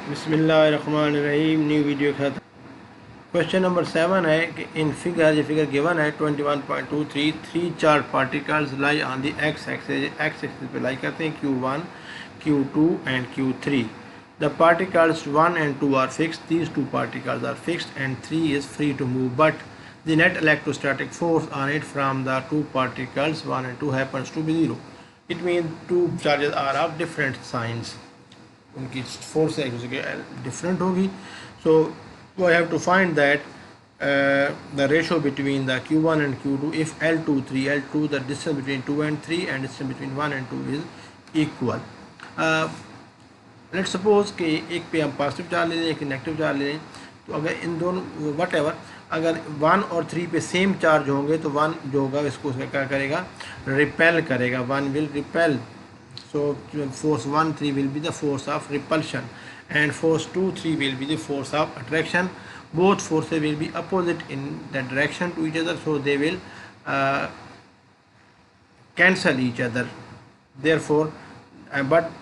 बिस्मिल्लाहिर्रहमानिर्रहीम। New video के साथ क्वेश्चन नंबर 7 है कि इन फिगर, ये फिगर गिवन है 21.23, 3 charge particles lie on the x axis पे लाई करते हैं Q1, Q2 and Q3। The particles 1 and 2 are fixed, these two particles are fixed and 3 is free to move, but the net electrostatic force on it from the two particles 1 and 2 happens to be 0। It mean two charges are of different science, उनकी force एक दूसरे के different होगी। So we have to find that the ratio between the Q1 and Q2 if L2 3 L2 the distance between 2 and 3 and distance between 1 and 2 is equal. Let's suppose कि एक पे हम positive charge ले लें, एक negative charge ले लें, तो अगर इन दोनों वट एवर अगर 1 और 3 पे सेम चार्ज होंगे तो 1 जो होगा इसको क्या करेगा, रिपेल करेगा, 1 will repel. So force 1 3 will be the force of repulsion and force 2 3 will be the force of attraction. Both forces will be opposite in that direction to each other, so they will cancel each other. Therefore, but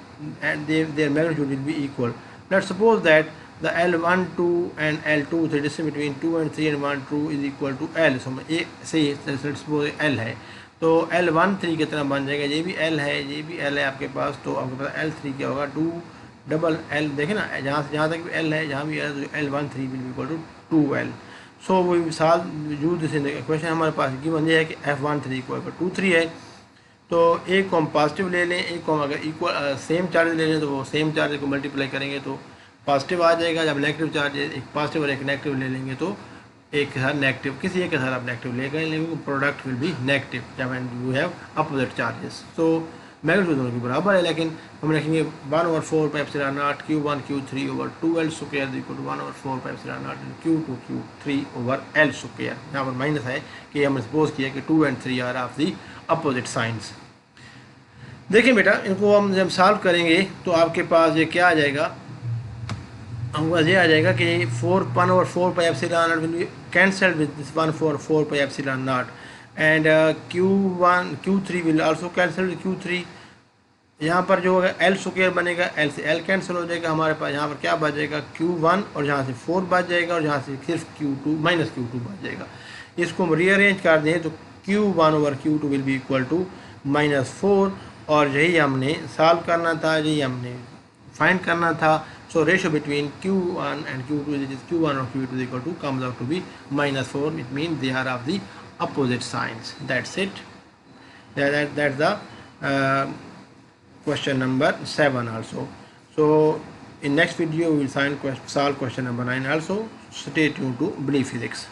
and their magnitude will be equal. Let's suppose that the L1 2 and L2 the distance between 2 and 3 and 1 2 is equal to L. So let's suppose L है तो L1 3 की तरह बन जाएगा, ये भी L है, ये भी L है आपके पास, तो आपके पास L3 क्या होगा 2 डबल L, देखें ना जहाँ से जहाँ तक भी L है, जहाँ भी L तो L1 3 will be equal to 2L। So we solve use this in the question. हमारे पास गिवन ये है कि F1 3 इक्वल 2 3 है, तो एक को हम पॉजिटिव ले लें, एक को हम अगर इक्वल सेम चार्ज ले लें तो वो सेम चार्ज को मल्टीप्लाई करेंगे तो पॉजिटिव आ जाएगा। जब नेगेटिव चार्ज एक पॉजिटिव और एक नेगेटिव ले लेंगे तो एक के साथ नेगेटिव, किसी एक के साथ आप नेगेटिव ले गए, लेकिन प्रोडक्ट विल बी नेगेटिव जब you have opposite charges. So magnitude दोनों की बराबर है, लेकिन हम रखेंगे 1/4 pi epsilon naught Q1 Q3 over 2L square equal to 1/4 pi epsilon naught Q2 Q3 over L square. यहाँ पर माइनस है कि हम सपोज किया कि 2 and 3 are of the opposite signs. देखिए बेटा, इनको हम जब सॉल्व करेंगे तो आपके पास ये क्या आ जाएगा, हमको ये आ जाएगा कि 1/4 pi epsilon not will be cancelled with this 1/4 pi epsilon not and Q1 Q3 will also cancel with Q3। यहाँ पर जो होगा L स्क्वायर बनेगा, L से L कैंसिल हो जाएगा, हमारे पास यहाँ पर क्या बच जाएगा Q1 और यहाँ से 4 बच जाएगा और यहाँ से सिर्फ Q2 बच जाएगा। इसको हम रीअरेंज कर दें तो Q1 over Q2 will be equal to -4, और यही हमने सॉल्व करना था, यही हमने फाइंड करना था। So ratio between Q1 and Q2 is Q1 or Q2 is equal to comes out to be -4. It means they are of the opposite signs. That's it. That's the question number 7 also. So in next video we will solve question number 9 also. Stay tuned to Believe Physics.